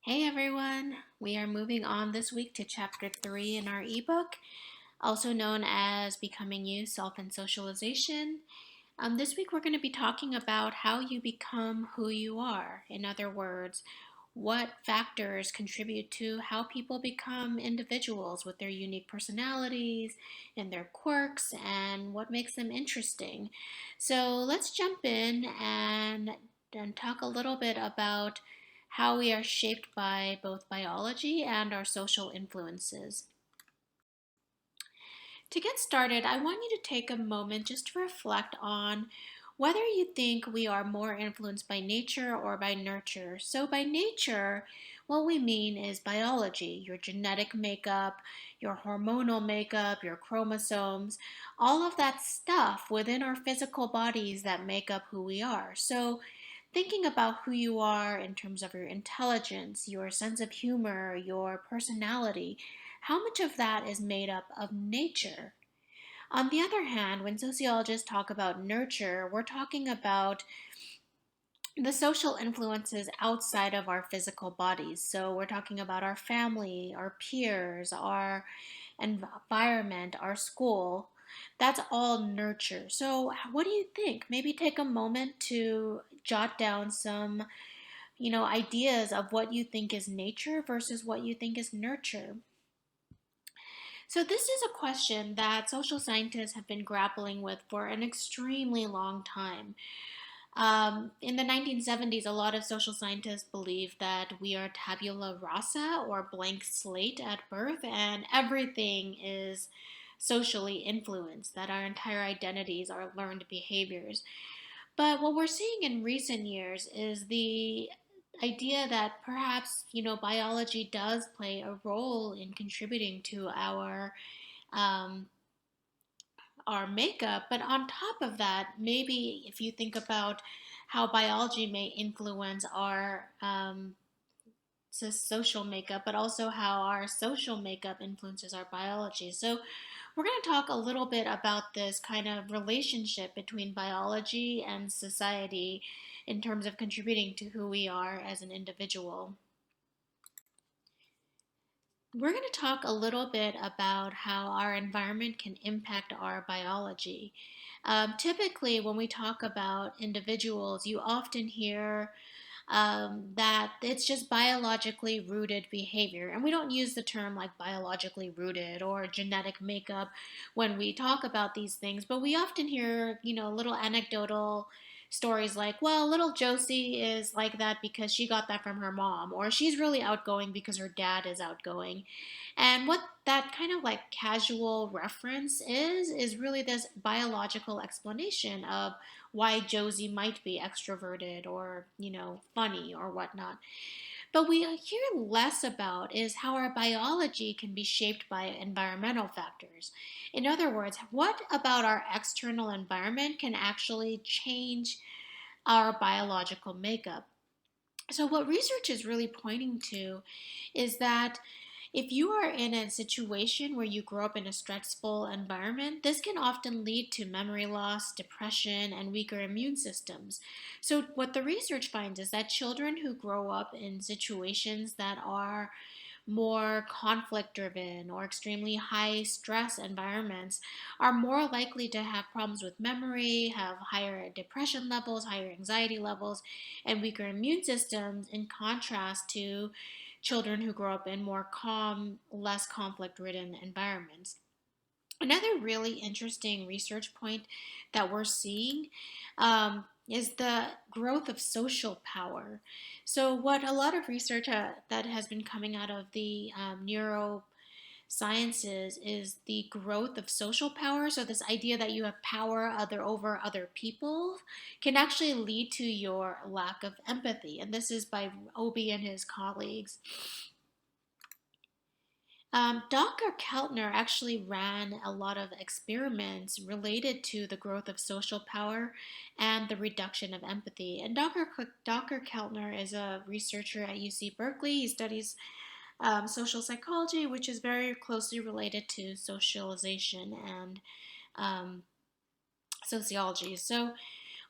Hey everyone! We are moving on this week to chapter 3 in our ebook, also known as Becoming You, Self and Socialization. This week we're going to be talking about how you become who you are. In other words, what factors contribute to how people become individuals with their unique personalities and their quirks and what makes them interesting. So let's jump in and talk a little bit about how we are shaped by both biology and our social influences. To get started, I want you to take a moment just to reflect on whether you think we are more influenced by nature or by nurture. So, by nature, what we mean is biology, your genetic makeup, your hormonal makeup, your chromosomes, all of that stuff within our physical bodies that make up who we are. So, thinking about who you are in terms of your intelligence, your sense of humor, your personality, how much of that is made up of nature? On the other hand, when sociologists talk about nurture, we're talking about the social influences outside of our physical bodies. So we're talking about our family, our peers, our environment, our school. That's all nurture. So, what do you think? Maybe take a moment to jot down some, ideas of what you think is nature versus what you think is nurture. So, this is a question that social scientists have been grappling with for an extremely long time. In the 1970s, a lot of social scientists believed that we are tabula rasa or blank slate at birth, and everything is socially influenced, that our entire identities are learned behaviors. But what we're seeing in recent years is the idea that perhaps, biology does play a role in contributing to um, our makeup. But on top of that, maybe if you think about how biology may influence our social makeup, but also how our social makeup influences our biology. So, we're going to talk a little bit about this kind of relationship between biology and society in terms of contributing to who we are as an individual. We're going to talk a little bit about how our environment can impact our biology. Typically, when we talk about individuals, you often hear that it's just biologically rooted behavior. And we don't use the term like biologically rooted or genetic makeup when we talk about these things, but we often hear, little anecdotal stories like, well, little Josie is like that because she got that from her mom, or she's really outgoing because her dad is outgoing. And what that kind of like casual reference is really this biological explanation of why Josie might be extroverted or, funny or whatnot. But we hear less about is how our biology can be shaped by environmental factors. In other words, what about our external environment can actually change our biological makeup? So, what research is really pointing to is that if you are in a situation where you grow up in a stressful environment, this can often lead to memory loss, depression, and weaker immune systems. So, what the research finds is that children who grow up in situations that are more conflict driven or extremely high stress environments are more likely to have problems with memory, have higher depression levels, higher anxiety levels, and weaker immune systems, in contrast to children who grow up in more calm, less conflict ridden environments. Another really interesting research point that we're seeing is the growth of social power. So, what a lot of research that has been coming out of the neurosciences is the growth of social power. So, this idea that you have power over other people can actually lead to your lack of empathy. And this is by Obi and his colleagues. Dr. Keltner actually ran a lot of experiments related to the growth of social power and the reduction of empathy. And Dr. Keltner is a researcher at UC Berkeley. He studies social psychology, which is very closely related to socialization and um, sociology. So,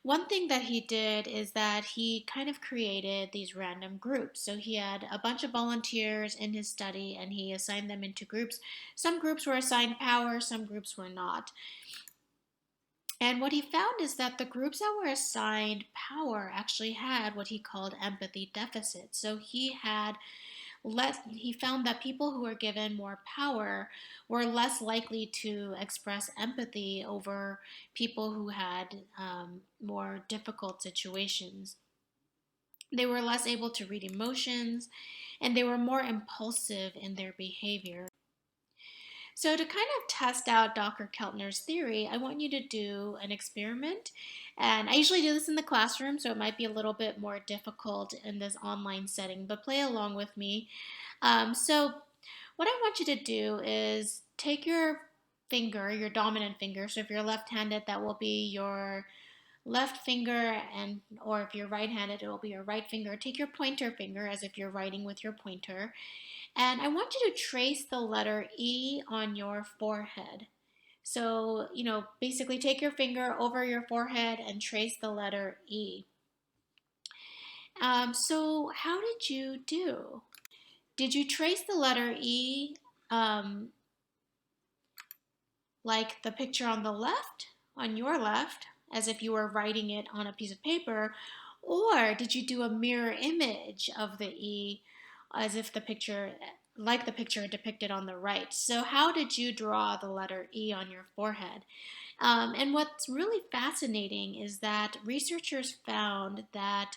one thing that he did is that he kind of created these random groups. So he had a bunch of volunteers in his study and he assigned them into groups. Some groups were assigned power, some groups were not. And what he found is that the groups that were assigned power actually had what he called empathy deficits. So he found that people who were given more power were less likely to express empathy over people who had more difficult situations. They were less able to read emotions and they were more impulsive in their behavior. So, to kind of test out Dr. Keltner's theory, I want you to do an experiment. And I usually do this in the classroom, so it might be a little bit more difficult in this online setting, but play along with me. So, what I want you to do is take your finger, your dominant finger. So, if you're left handed, that will be your left finger, and or if you're right handed, it will be your right finger. Take your pointer finger as if you're writing with your pointer and I want you to trace the letter E on your forehead. So, basically take your finger over your forehead and trace the letter E. So, how did you do? Did you trace the letter E um, like the picture on the left, on your left, as if you were writing it on a piece of paper? Or did you do a mirror image of the E as if like the picture depicted on the right? So, how did you draw the letter E on your forehead? And what's really fascinating is that researchers found that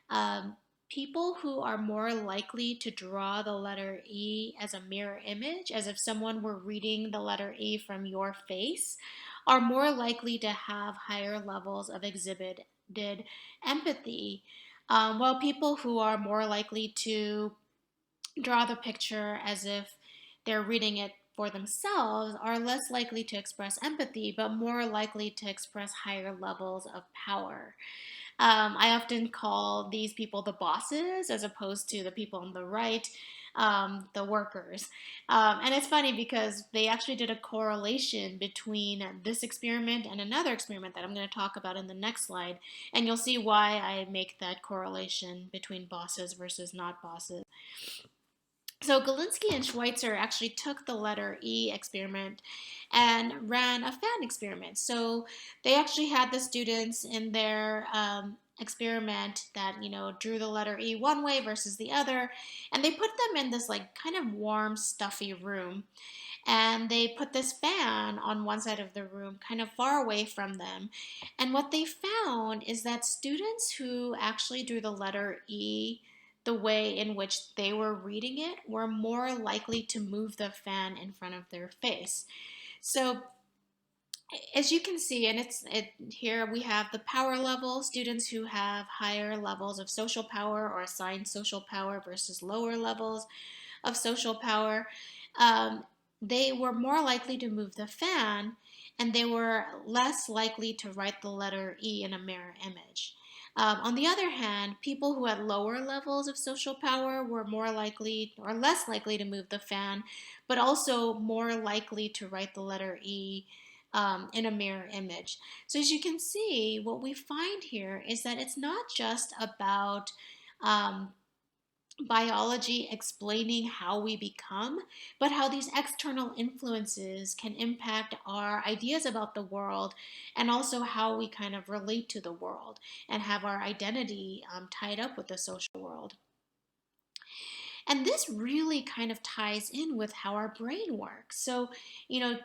um, people who are more likely to draw the letter E as a mirror image, as if someone were reading the letter E from your face, are more likely to have higher levels of exhibited empathy, while people who are more likely to draw the picture as if they're reading it for themselves are less likely to express empathy, but more likely to express higher levels of power. I often call these people the bosses as opposed to the people on the right, the workers. And it's funny because they actually did a correlation between this experiment and another experiment that I'm going to talk about in the next slide. And you'll see why I make that correlation between bosses versus not bosses. So Galinsky and Schweitzer actually took the letter E experiment and ran a fan experiment. So they actually had the students in their experiment that drew the letter E one way versus the other, and they put them in this like kind of warm, stuffy room. And they put this fan on one side of the room, kind of far away from them. And what they found is that students who actually drew the letter E the way in which they were reading it were more likely to move the fan in front of their face. So as you can see, and here we have the power level, students who have higher levels of social power or assigned social power versus lower levels of social power. Um, they were more likely to move the fan and they were less likely to write the letter E in a mirror image. On the other hand, people who had lower levels of social power were more likely or less likely to move the fan, but also more likely to write the letter E in a mirror image. So, as you can see, what we find here is that it's not just about um, biology explaining how we become, but how these external influences can impact our ideas about the world and also how we kind of relate to the world and have our identity tied up with the social world. And this really kind of ties in with how our brain works. So,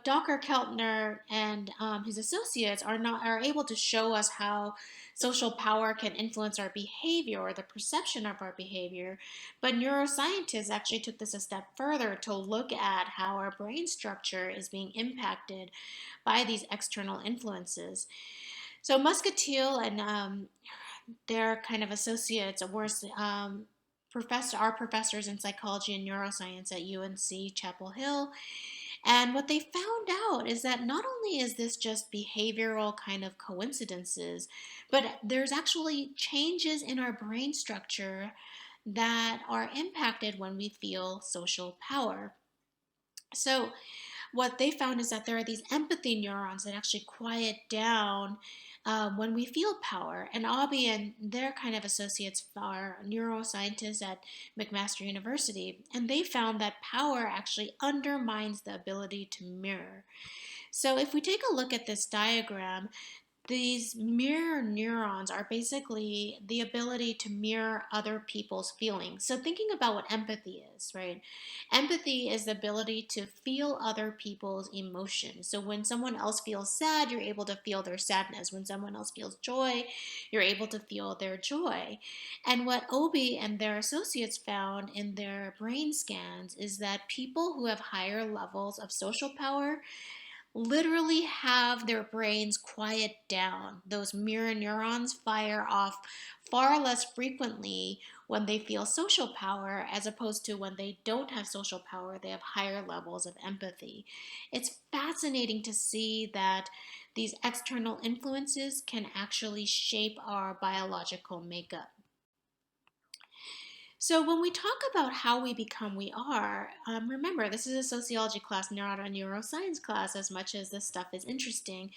Dr. Keltner and his associates are able to show us how social power can influence our behavior or the perception of our behavior. But neuroscientists actually took this a step further to look at how our brain structure is being impacted by these external influences. So Muscatile and their kind of associates were are professors in psychology and neuroscience at UNC Chapel Hill. And what they found out is that not only is this just behavioral kind of coincidences, but there's actually changes in our brain structure that are impacted when we feel social power. So what they found is that there are these empathy neurons that actually quiet down when we feel power. And Abby and their kind of associates are neuroscientists at McMaster University, and they found that power actually undermines the ability to mirror. So if we take a look at this diagram, these mirror neurons are basically the ability to mirror other people's feelings. So, thinking about what empathy is, right? Empathy is the ability to feel other people's emotions. So, when someone else feels sad, you're able to feel their sadness. When someone else feels joy, you're able to feel their joy. And what Obi and their associates found in their brain scans is that people who have higher levels of social power literally have their brains quiet down. Those mirror neurons fire off far less frequently when they feel social power, as opposed to when they don't have social power, they have higher levels of empathy. It's fascinating to see that these external influences can actually shape our biological makeup. So, when we talk about how we become we are, remember this is a sociology class, not a neuroscience class, as much as this stuff is interesting.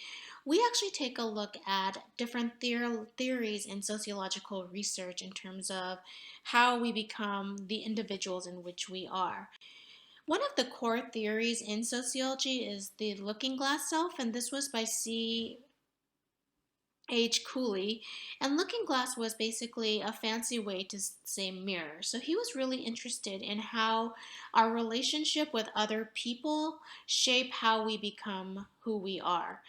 We actually take a look at different theories in sociological research in terms of how we become the individuals in which we are. One of the core theories in sociology is the looking glass self, and this was by H. Cooley, and Looking Glass was basically a fancy way to say mirror. So he was really interested in how our relationship with other people shape how we become who we are.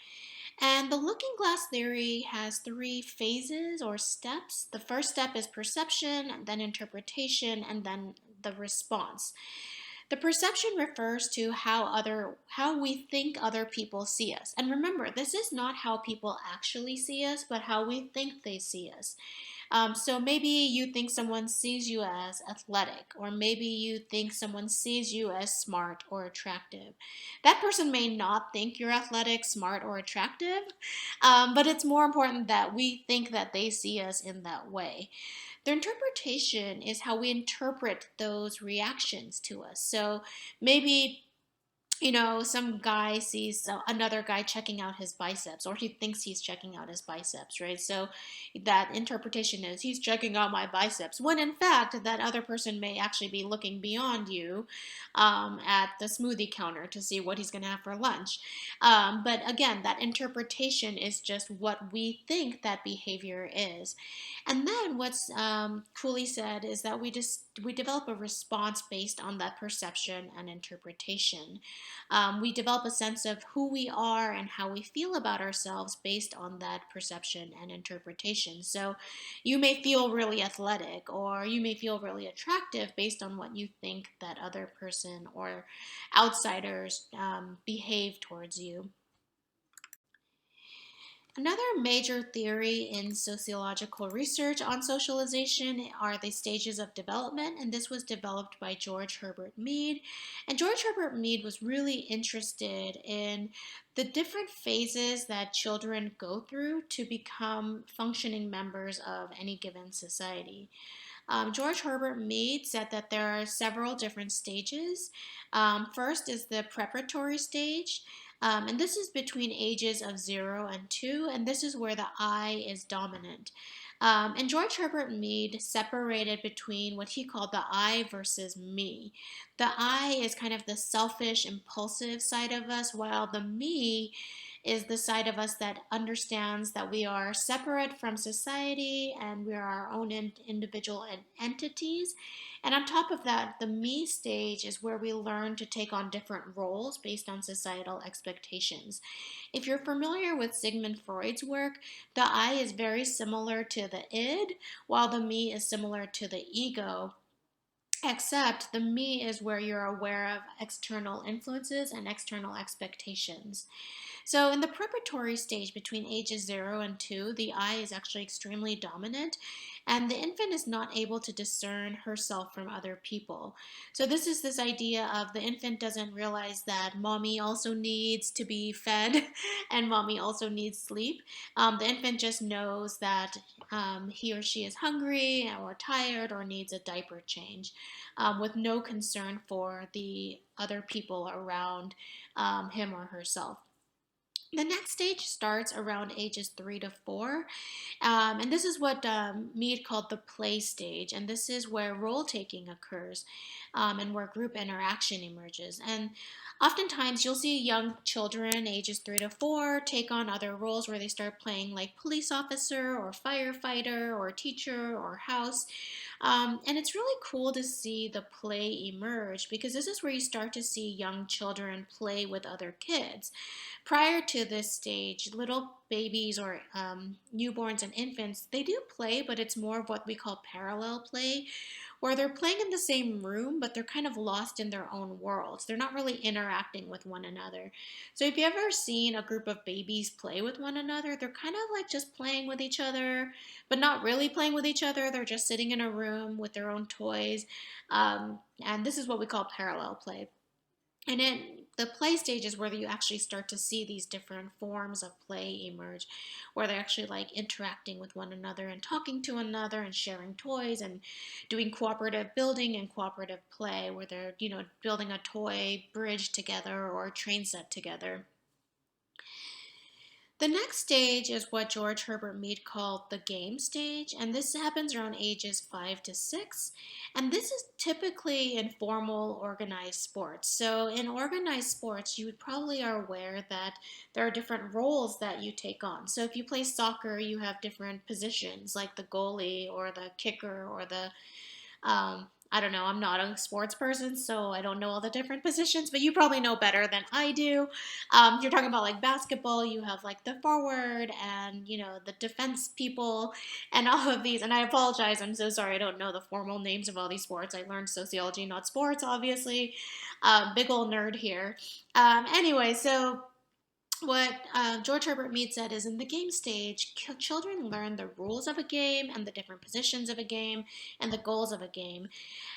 And the Looking Glass theory has three phases or steps. The first step is perception, then interpretation, and then the response. The perception refers to how we think other people see us. And remember, this is not how people actually see us, but how we think they see us. So maybe you think someone sees you as athletic, or maybe you think someone sees you as smart or attractive. That person may not think you're athletic, smart, or attractive, but it's more important that we think that they see us in that way. Their interpretation is how we interpret those reactions to us. So maybe some guy sees another guy checking out his biceps, or he thinks he's checking out his biceps, right? So that interpretation is he's checking out my biceps, when in fact, that other person may actually be looking beyond you at the smoothie counter to see what he's going to have for lunch. But again, that interpretation is just what we think that behavior is. And then what's Cooley said is that we develop a response based on that perception and interpretation. We develop a sense of who we are and how we feel about ourselves based on that perception and interpretation. So you may feel really athletic, or you may feel really attractive based on what you think that other person or outsiders behave towards you. Another major theory in sociological research on socialization are the stages of development, and this was developed by George Herbert Mead. And George Herbert Mead was really interested in the different phases that children go through to become functioning members of any given society. George Herbert Mead said that there are several different stages. First is the preparatory stage, and this is between ages of 0 and 2, and this is where the I is dominant. And George Herbert Mead separated between what he called the I versus me. The I is kind of the selfish, impulsive side of us, while the me is the side of us that understands that we are separate from society and we are our own individual entities. And on top of that, the me stage is where we learn to take on different roles based on societal expectations. If you're familiar with Sigmund Freud's work, the I is very similar to the id, while the me is similar to the ego. Except the me is where you're aware of external influences and external expectations. So, in the preparatory stage between ages 0 and 2, the I is actually extremely dominant. and the infant is not able to discern herself from other people. So this is this idea of the infant doesn't realize that mommy also needs to be fed and mommy also needs sleep. The infant just knows that he or she is hungry or tired or needs a diaper change, with no concern for the other people around him or herself. The next stage starts around ages 3 to 4, and this is what Mead called the play stage. And this is where role taking occurs, and where group interaction emerges. And oftentimes you'll see young children, ages 3 to 4, take on other roles where they start playing like police officer or firefighter or teacher or house. And it's really cool to see the play emerge, because this is where you start to see young children play with other kids. Prior to this stage, little babies or newborns and infants, they do play, but it's more of what we call parallel play, where they're playing in the same room, but they're kind of lost in their own worlds. They're not really interacting with one another. So if you've ever seen a group of babies play with one another, they're kind of like just playing with each other, but not really playing with each other. They're just sitting in a room with their own toys. And this is what we call parallel play. And in the play stage is where you actually start to see these different forms of play emerge, where they're actually like interacting with one another and talking to one another and sharing toys and doing cooperative building and cooperative play, where they're, building a toy bridge together or a train set together. The next stage is what George Herbert Mead called the game stage, and this happens around ages 5 to 6. And this is typically in formal organized sports. So, in organized sports, you probably are aware that there are different roles that you take on. So, if you play soccer, you have different positions like the goalie or the kicker or the I don't know. I'm not a sports person, so I don't know all the different positions, but you probably know better than I do. You're talking about like basketball, you have like the forward and, the defense people and all of these. And I apologize. I'm so sorry. I don't know the formal names of all these sports. I learned sociology, not sports, obviously. Big old nerd here. Anyway, so what George Herbert Mead said is in the game stage, children learn the rules of a game and the different positions of a game and the goals of a game.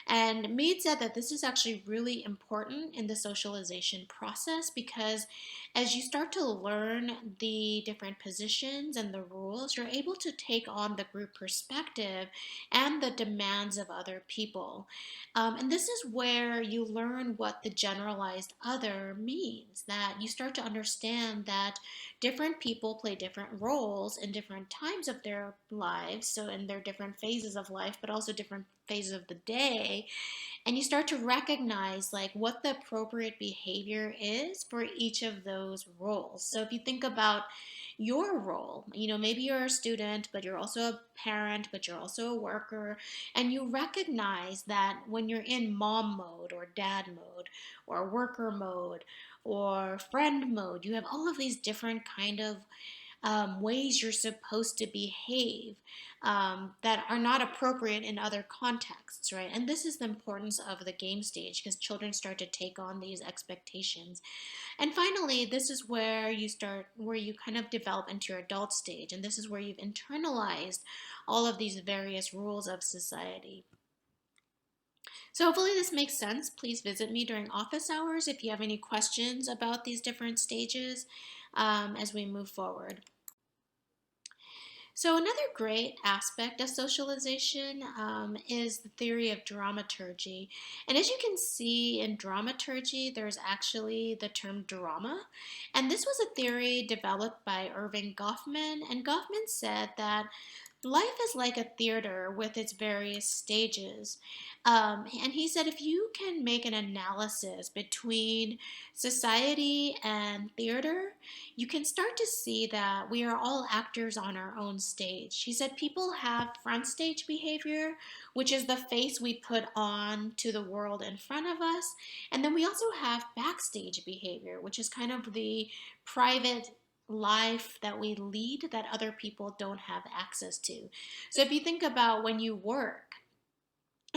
And Mead said that this is actually really important in the socialization process, because as you start to learn the different positions and the rules, you're able to take on the group perspective and the demands of other people. And this is where you learn what the generalized other means, that you start to understand that different people play different roles in different times of their lives, so in their different phases of life, but also different phases of the day. And you start to recognize like what the appropriate behavior is for each of those roles. So if you think about your role, maybe you're a student, but you're also a parent, but you're also a worker, and you recognize that when you're in mom mode or dad mode or worker mode or friend mode, you have all of these different kind of ways you're supposed to behave, that are not appropriate in other contexts, right? And this is the importance of the game stage, because children start to take on these expectations. And finally, this is where you kind of develop into your adult stage, and this is where you've internalized all of these various rules of society. So hopefully this makes sense. Please visit me during office hours if you have any questions about these different stages, as we move forward. So another great aspect of socialization is the theory of dramaturgy. And as you can see in dramaturgy, there's actually the term drama. And this was a theory developed by Irving Goffman. And Goffman said that life is like a theater with its various stages. And he said if you can make an analysis between society and theater, you can start to see that we are all actors on our own stage. He said people have front stage behavior, which is the face we put on to the world in front of us. And then we also have backstage behavior, which is kind of the private life that we lead that other people don't have access to. So if you think about when you work,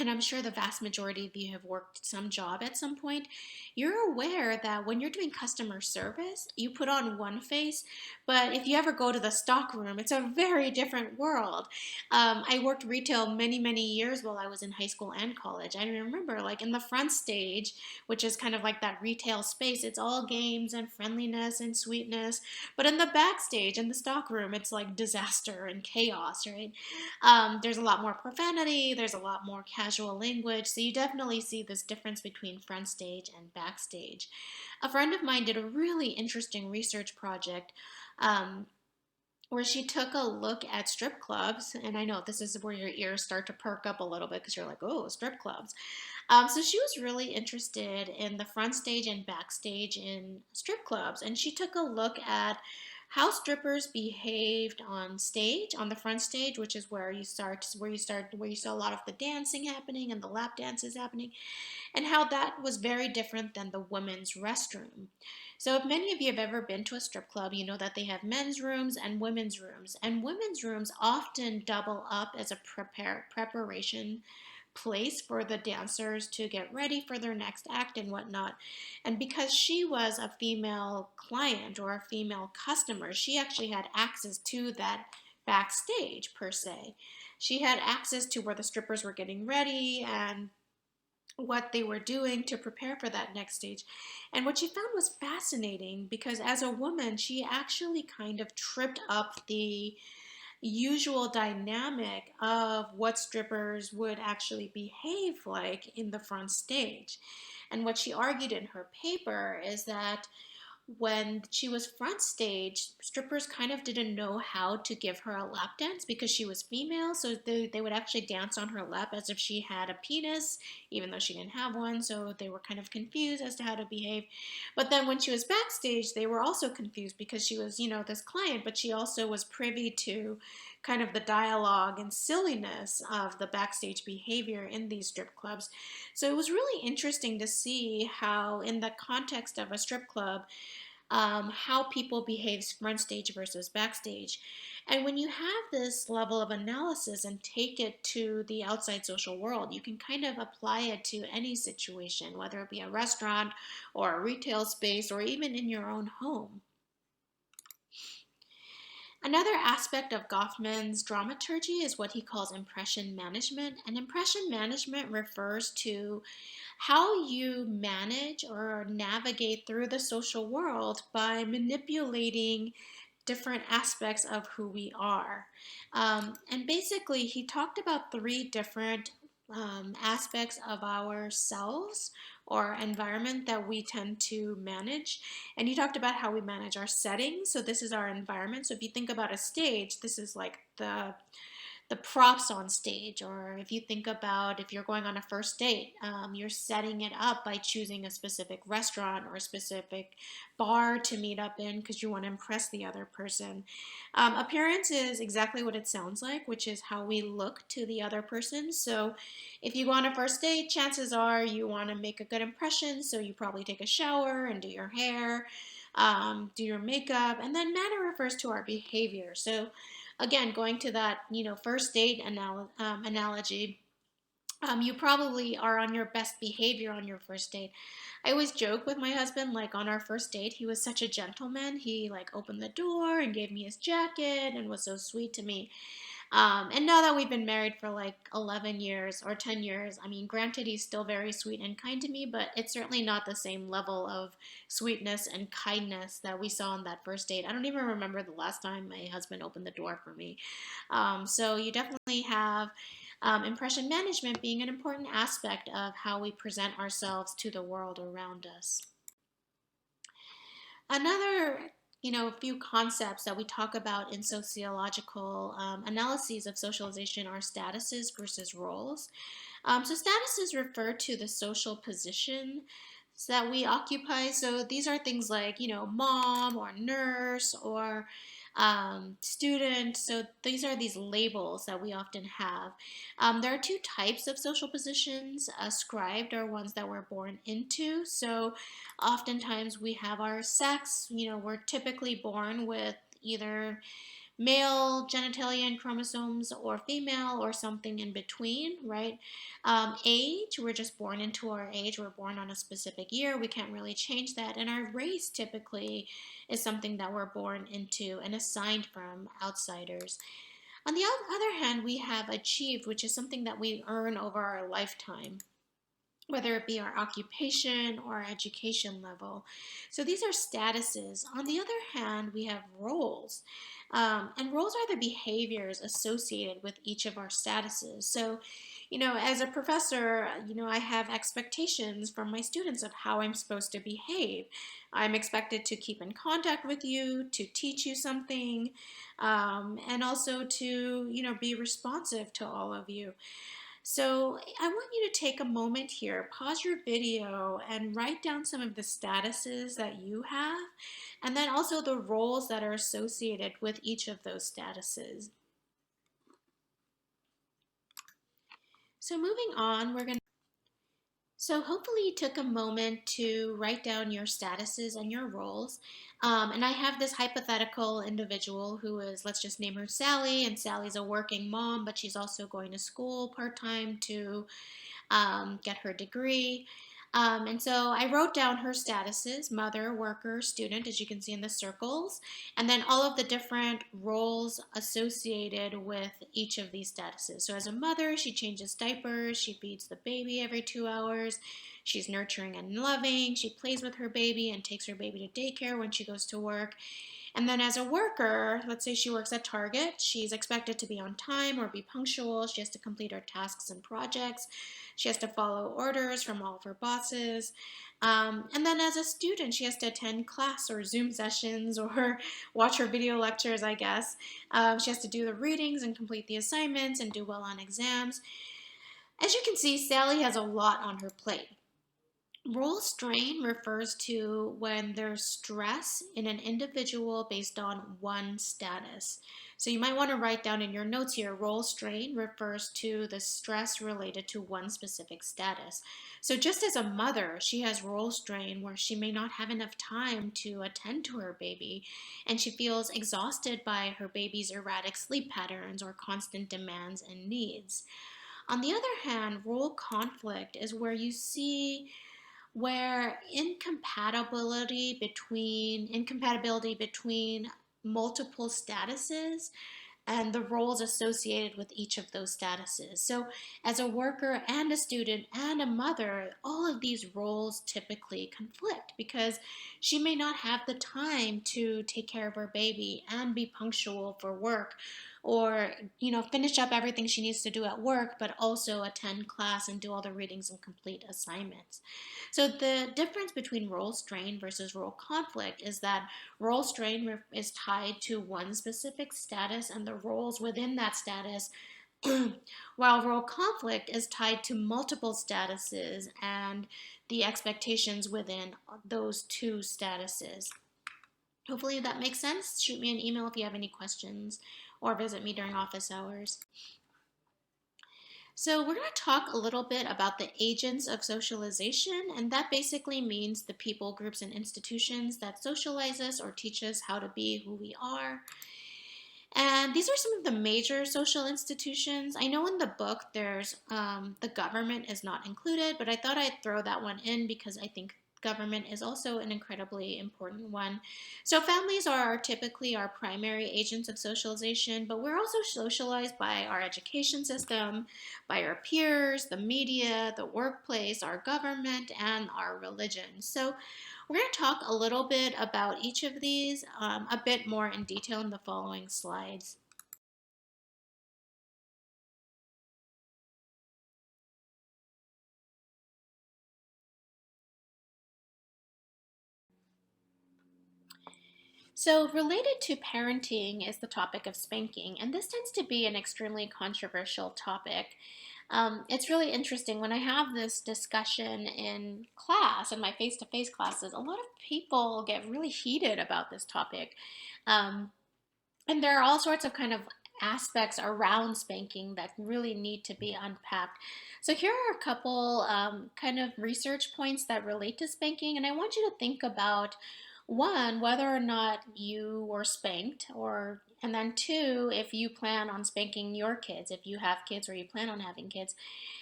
and I'm sure the vast majority of you have worked some job at some point, you're aware that when you're doing customer service, you put on one face, but if you ever go to the stock room, it's a very different world. I worked retail many, many years while I was in high school and college. I remember, like, in the front stage, which is kind of like that retail space, it's all games and friendliness and sweetness. But in the backstage, in the stock room, it's like disaster and chaos, right? There's a lot more profanity, there's a lot more casual language, so you definitely see this difference between front stage and backstage. A friend of mine did a really interesting research project um, where she took a look at strip clubs, and I know this is where your ears start to perk up a little bit because you're like, oh, strip clubs. So she was really interested in the front stage and backstage in strip clubs, and she took a look at how strippers behaved on stage, on the front stage, which is where you saw a lot of the dancing happening and the lap dances happening, and how that was very different than the women's restroom. So, if many of you have ever been to a strip club, you know that they have men's rooms and women's rooms often double up as a preparation place for the dancers to get ready for their next act and whatnot. And because she was a female client or a female customer, she actually had access to that backstage per se. She had access to where the strippers were getting ready and what they were doing to prepare for that next stage. And what she found was fascinating because as a woman, she actually kind of tripped up the usual dynamic of what strippers would actually behave like in the front stage. And what she argued in her paper is that when she was front stage, strippers kind of didn't know how to give her a lap dance because she was female. So they would actually dance on her lap as if she had a penis, even though she didn't have one. So they were kind of confused as to how to behave. But then when she was backstage, they were also confused because she was, this client, but she also was privy to kind of the dialogue and silliness of the backstage behavior in these strip clubs. So it was really interesting to see how, in the context of a strip club, how people behave front stage versus backstage. And when you have this level of analysis and take it to the outside social world, you can kind of apply it to any situation, whether it be a restaurant or a retail space or even in your own home. Another aspect of Goffman's dramaturgy is what he calls impression management. And impression management refers to how you manage or navigate through the social world by manipulating different aspects of who we are. And basically, he talked about three different aspects of ourselves or environment that we tend to manage. And he talked about how we manage our settings. So this is our environment. So if you think about a stage, this is like the props on stage, or if you think about if you're going on a first date, you're setting it up by choosing a specific restaurant or a specific bar to meet up in because you want to impress the other person. Appearance is exactly what it sounds like, which is how we look to the other person. So if you go on a first date, chances are you want to make a good impression, so you probably take a shower and do your hair, do your makeup, and then manner refers to our behavior. So again, going to that, first date analogy, you probably are on your best behavior on your first date. I always joke with my husband, like on our first date, he was such a gentleman. He like opened the door and gave me his jacket and was so sweet to me. And now that we've been married for like 11 years or 10 years, I mean, granted, he's still very sweet and kind to me, but it's certainly not the same level of sweetness and kindness that we saw on that first date. I don't even remember the last time my husband opened the door for me. So you definitely have impression management being an important aspect of how we present ourselves to the world around us. Another, few concepts that we talk about in sociological analyses of socialization are statuses versus roles. So statuses refer to the social position that we occupy. So these are things like, mom or nurse or student. So these are these labels that we often have. There are two types of social positions. Ascribed are ones that we're born into. So oftentimes we have our sex. We're typically born with either male genitalia and chromosomes or female or something in between, right? Age, we're just born into our age. We're born on a specific year. We can't really change that. And our race typically is something that we're born into and assigned from outsiders. On the other hand, we have achieved, which is something that we earn over our lifetime, whether it be our occupation or our education level. So these are statuses. On the other hand, we have roles. And roles are the behaviors associated with each of our statuses. So, as a professor, I have expectations from my students of how I'm supposed to behave. I'm expected to keep in contact with you, to teach you something, and also to, be responsive to all of you. So I want you to take a moment here, pause your video, and write down some of the statuses that you have, and then also the roles that are associated with each of those statuses. So moving on, so hopefully you took a moment to write down your statuses and your roles. And I have this hypothetical individual who is, let's just name her Sally, and Sally's a working mom, but she's also going to school part-time to get her degree. And so I wrote down her statuses: mother, worker, student, as you can see in the circles, and then all of the different roles associated with each of these statuses. So as a mother, she changes diapers, she feeds the baby every 2 hours, she's nurturing and loving, she plays with her baby and takes her baby to daycare when she goes to work. And then as a worker, let's say she works at Target, she's expected to be on time or be punctual. She has to complete her tasks and projects. She has to follow orders from all of her bosses. And then as a student, she has to attend class or Zoom sessions or watch her video lectures, I guess. She has to do the readings and complete the assignments and do well on exams. As you can see, Sally has a lot on her plate. Role strain refers to when there's stress in an individual based on one status. So you might want to write down in your notes here, role strain refers to the stress related to one specific status. So just as a mother, she has role strain where she may not have enough time to attend to her baby, and she feels exhausted by her baby's erratic sleep patterns or constant demands and needs. On the other hand, role conflict is where incompatibility between multiple statuses and the roles associated with each of those statuses. So as a worker and a student and a mother, all of these roles typically conflict because she may not have the time to take care of her baby and be punctual for work, or finish up everything she needs to do at work, but also attend class and do all the readings and complete assignments. So the difference between role strain versus role conflict is that role strain is tied to one specific status and the roles within that status, while role conflict is tied to multiple statuses and the expectations within those two statuses. Hopefully that makes sense. Shoot me an email if you have any questions or visit me during office hours. So we're going to talk a little bit about the agents of socialization, and that basically means the people, groups, and institutions that socialize us or teach us how to be who we are. And these are some of the major social institutions. I know in the book there's the government is not included, but I thought I'd throw that one in because I think government is also an incredibly important one. So families are typically our primary agents of socialization, but we're also socialized by our education system, by our peers, the media, the workplace, our government, and our religion. So we're going to talk a little bit about each of these a bit more in detail in the following slides. So, related to parenting is the topic of spanking, and this tends to be an extremely controversial topic. It's really interesting when I have this discussion in class, in my face to face classes, a lot of people get really heated about this topic. Um, and there are all sorts of kind of aspects around spanking that really need to be unpacked. So, here are a couple kind of research points that relate to spanking, and I want you to think about One, whether or not you were spanked, or and then two, if you plan on spanking your kids, if you have kids or you plan on having kids,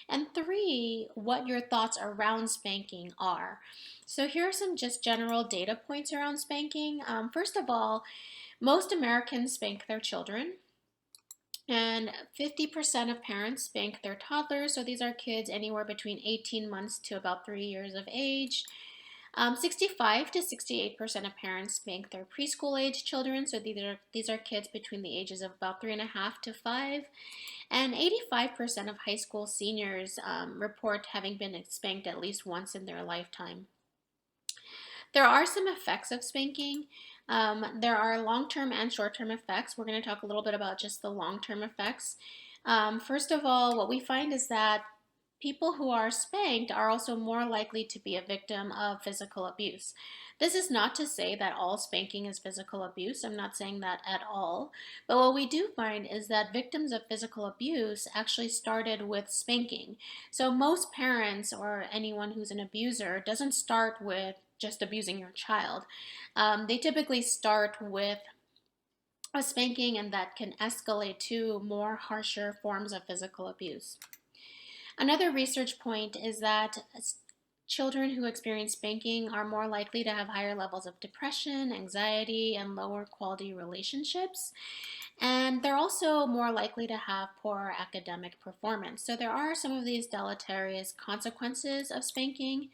and three, what your thoughts around spanking are. So here are some just general data points around spanking. First of all, most Americans spank their children. And 50% of parents spank their toddlers. So these are kids anywhere between 18 months to about 3 years of age. 65 to 68% of parents spank their preschool age children. So these are kids between the ages of about 3.5 to 5. And 85% of high school seniors report having been spanked at least once in their lifetime. There are some effects of spanking. There are long term and short term effects. We're going to talk a little bit about just the long term effects. First of all, what we find is that people who are spanked are also more likely to be a victim of physical abuse. This is not to say that all spanking is physical abuse. I'm not saying that at all. But what we do find is that victims of physical abuse actually started with spanking. So most parents or anyone who's an abuser doesn't start with just abusing your child. They typically start with a spanking, and that can escalate to more harsher forms of physical abuse. Another research point is that children who experience spanking are more likely to have higher levels of depression, anxiety, and lower quality relationships. And they're also more likely to have poor academic performance. So there are some of these deleterious consequences of spanking.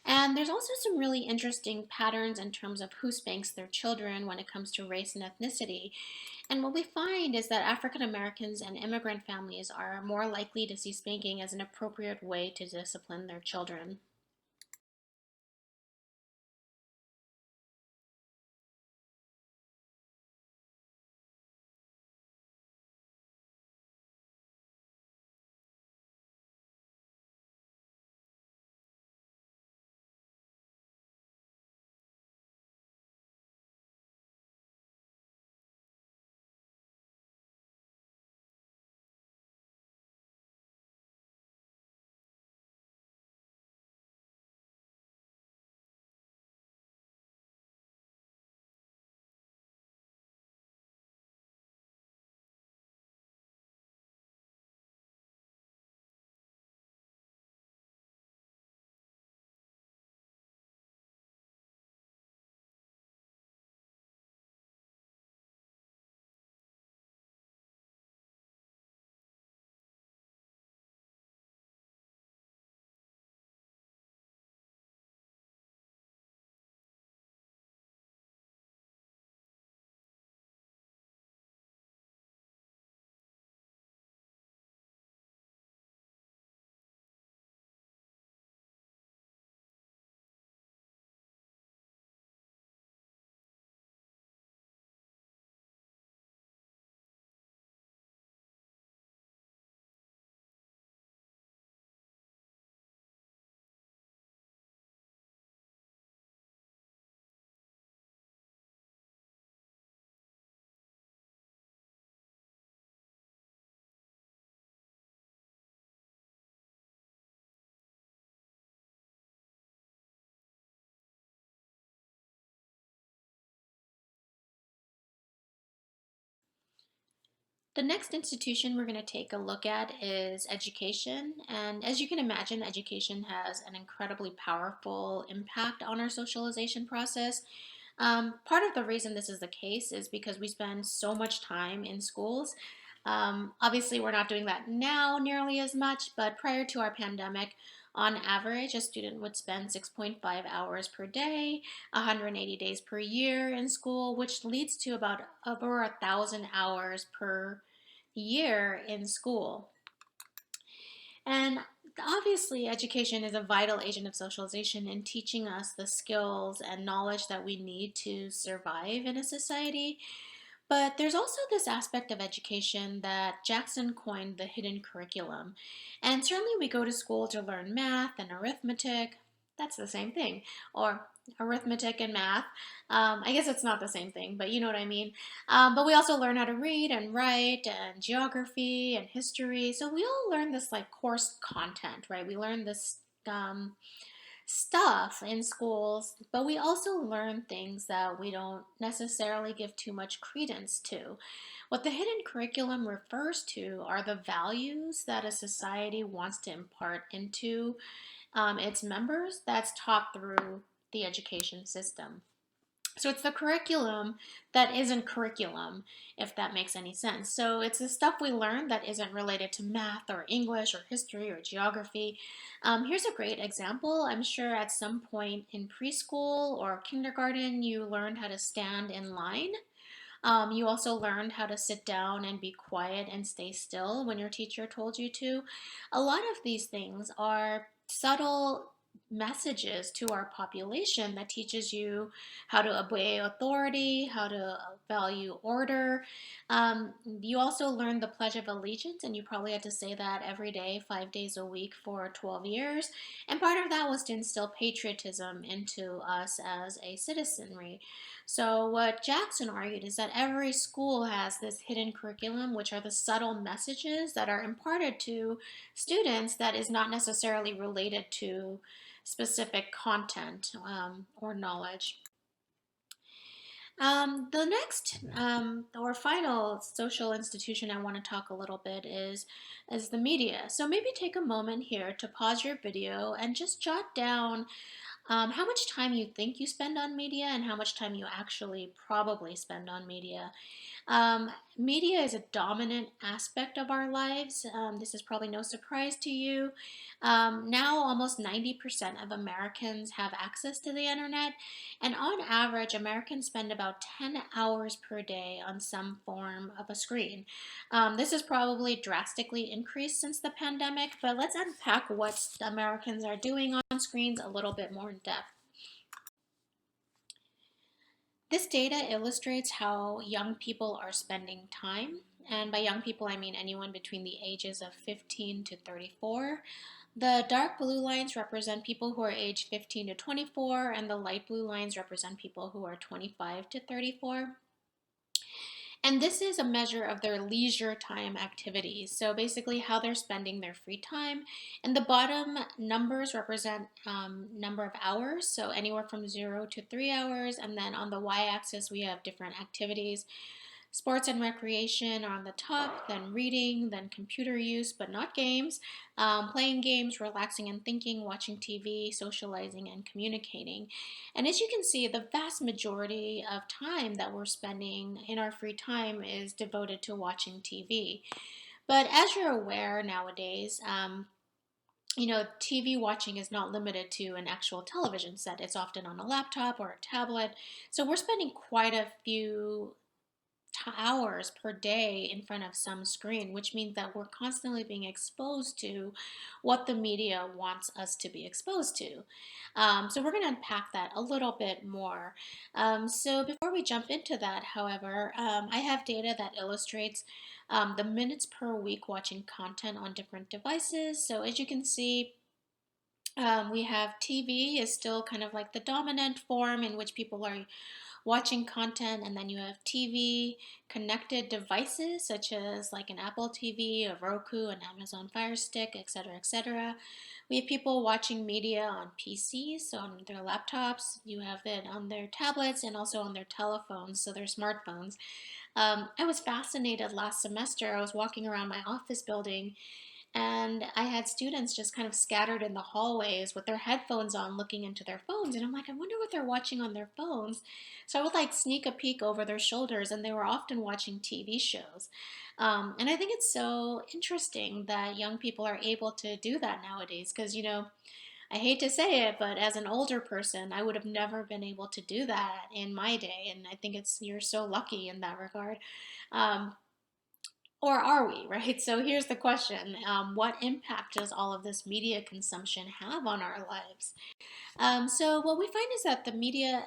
And there's also some really interesting patterns in terms of who spanks their children when it comes to race and ethnicity. And what we find is that African Americans and immigrant families are more likely to see spanking as an appropriate way to discipline their children. The next institution we're going to take a look at is education. And as you can imagine, education has an incredibly powerful impact on our socialization process. Part of the reason this is the case is because we spend so much time in schools. Obviously, we're not doing that now nearly as much, but prior to our pandemic, on average, a student would spend 6.5 hours per day, 180 days per year in school, which leads to about over 1,000 hours per year in school. And obviously, education is a vital agent of socialization in teaching us the skills and knowledge that we need to survive in a society. But there's also this aspect of education that Jackson coined the hidden curriculum. And certainly we go to school to learn math and arithmetic. That's the same thing. Or arithmetic and math. I guess it's not the same thing, but you know what I mean. But we also learn how to read and write and geography and history. So we all learn this like course content, right? We learn this. stuff in schools, but we also learn things that we don't necessarily give too much credence to. What the hidden curriculum refers to are the values that a society wants to impart into its members that's taught through the education system. So it's the curriculum that isn't curriculum, if that makes any sense. So it's the stuff we learn that isn't related to math or English or history or geography. Here's a great example. I'm sure at some point in preschool or kindergarten, you learned how to stand in line. You also learned how to sit down and be quiet and stay still when your teacher told you to. A lot of these things are subtle messages to our population that teaches you how to obey authority, how to value order. You also learned the Pledge of Allegiance, and you probably had to say that every day, 5 days a week for 12 years. And part of that was to instill patriotism into us as a citizenry. So, what Jackson argued is that every school has this hidden curriculum, which are the subtle messages that are imparted to students that is not necessarily related to specific content or knowledge. The next or final social institution I want to talk a little bit is the media. So maybe take a moment here to pause your video and just jot down how much time you think you spend on media and how much time you actually probably spend on media. Media is a dominant aspect of our lives. This is probably no surprise to you. Now, almost 90% of Americans have access to the internet, and on average, Americans spend about 10 hours per day on some form of a screen. This has probably drastically increased since the pandemic, but let's unpack what Americans are doing on screens a little bit more in depth. This data illustrates how young people are spending time. And by young people, I mean anyone between the ages of 15 to 34. The dark blue lines represent people who are aged 15 to 24, and the light blue lines represent people who are 25 to 34. And this is a measure of their leisure time activities. So basically, how they're spending their free time. And the bottom numbers represent number of hours, so anywhere from 0 to 3 hours. And then on the y axis, we have different activities. Sports and recreation are on the top, then reading, then computer use, but not games, playing games, relaxing and thinking, watching TV, socializing, and communicating. And as you can see, the vast majority of time that we're spending in our free time is devoted to watching TV. But as you're aware nowadays, TV watching is not limited to an actual television set. It's often on a laptop or a tablet. So we're spending quite a few hours per day in front of some screen, which means that we're constantly being exposed to what the media wants us to be exposed to. So we're going to unpack that a little bit more. So before we jump into that, however, I have data that illustrates the minutes per week watching content on different devices. So as you can see, we have TV is still kind of like the dominant form in which people are watching content, and then you have TV connected devices such as like an Apple TV, a Roku, an Amazon Fire Stick, etc., etc. We have people watching media on PCs, so on their laptops. You have it on their tablets and also on their telephones, so their smartphones. I was fascinated last semester. I was walking around my office building and I had students just kind of scattered in the hallways with their headphones on, looking into their phones. And I'm like, I wonder what they're watching on their phones. So I would like sneak a peek over their shoulders, and they were often watching TV shows. And I think it's so interesting that young people are able to do that nowadays because, I hate to say it, but as an older person, I would have never been able to do that in my day. And I think you're so lucky in that regard. Um, or are we, right? So here's the question. What impact does all of this media consumption have on our lives? So what we find is that the media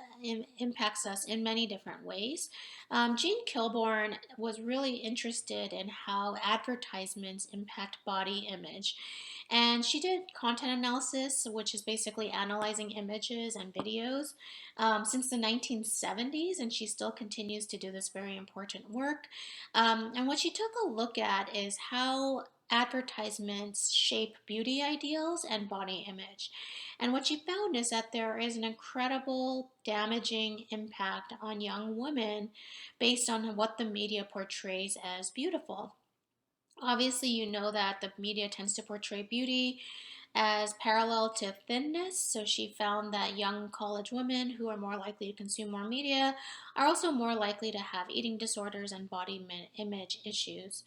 impacts us in many different ways. Jean Kilborn was really interested in how advertisements impact body image. And she did content analysis, which is basically analyzing images and videos since the 1970s, and she still continues to do this very important work. And what she took a look at is how advertisements shape beauty ideals and body image. And what she found is that there is an incredible damaging impact on young women based on what the media portrays as beautiful. Obviously, you know that the media tends to portray beauty as parallel to thinness. So she found that young college women who are more likely to consume more media are also more likely to have eating disorders and body image issues.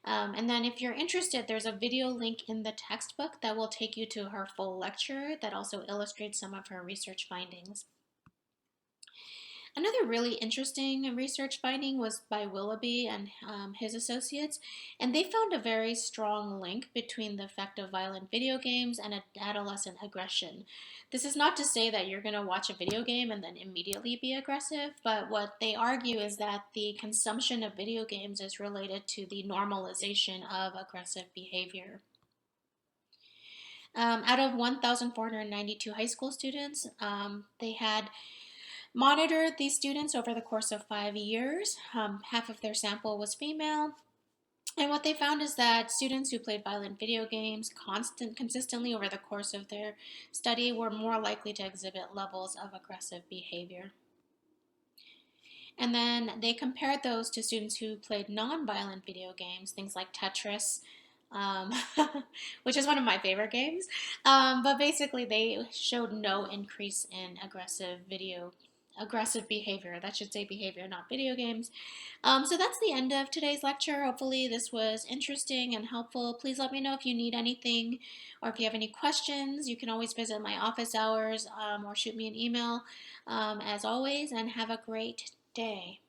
And then, if you're interested, there's a video link in the textbook that will take you to her full lecture that also illustrates some of her research findings. Another really interesting research finding was by Willoughby and his associates, and they found a very strong link between the effect of violent video games and adolescent aggression. This is not to say that you're going to watch a video game and then immediately be aggressive, but what they argue is that the consumption of video games is related to the normalization of aggressive behavior. Out of 1,492 high school students, they had monitored these students over the course of 5 years. Half of their sample was female. And what they found is that students who played violent video games consistently over the course of their study were more likely to exhibit levels of aggressive behavior. And then they compared those to students who played non-violent video games, things like Tetris, um, which is one of my favorite games. But basically, they showed no increase in aggressive behavior. That should say behavior, not video games. So that's the end of today's lecture. Hopefully, this was interesting and helpful. Please let me know if you need anything or if you have any questions. You can always visit my office hours or shoot me an email as always, and have a great day.